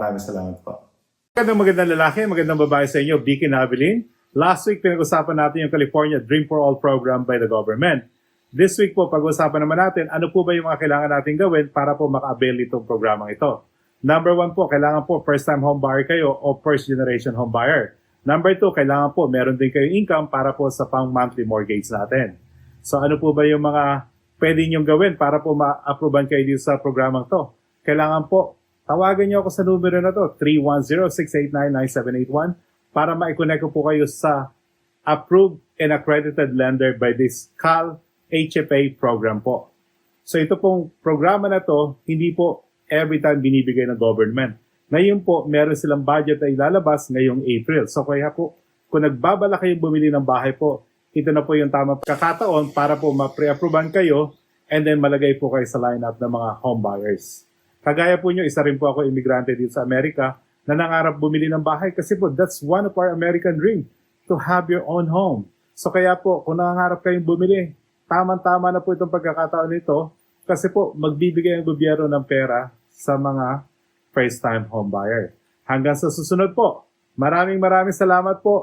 Maraming salamat po. Magandang lalaki, magandang babae sa inyo, Vicky Navilin. Last week, pinag-usapan natin yung California Dream for All program by the government. This week po, pag-usapan naman natin, ano po ba yung mga kailangan natin gawin para po maka-avail itong programang ito. Number 1 po, kailangan po first-time home buyer kayo o first-generation home buyer. Number 2, kailangan po meron din kayo income para po sa pang-monthly mortgage natin. So ano po ba yung mga pwede nyong gawin para po ma-approvean kayo dito sa programang to? Kailangan po, tawagan niyo ako sa numero na to, 310-689-9781 para ma-connect ko po kayo sa approved and accredited lender by this CAL HFA program po. So ito pong programa na to, hindi po every time binibigay ng government. Ngayon po, meron silang budget na ilalabas ngayong April. So kaya po, kung nagbabala kayong bumili ng bahay po, ito na po yung tamang kakataon para po ma-pre-approvean kayo and then malagay po kayo sa lineup ng mga home buyers. Kagaya po nyo, isa rin po ako imigrante dito sa Amerika na nangarap bumili ng bahay kasi po that's one of our American dream, to have your own home. So kaya po, kung nangangarap kayong bumili, tamang-tama na po itong pagkakataon nito kasi po magbibigay ang gobyerno ng pera sa mga first-time home buyer. Hanggang sa susunod po, maraming salamat po.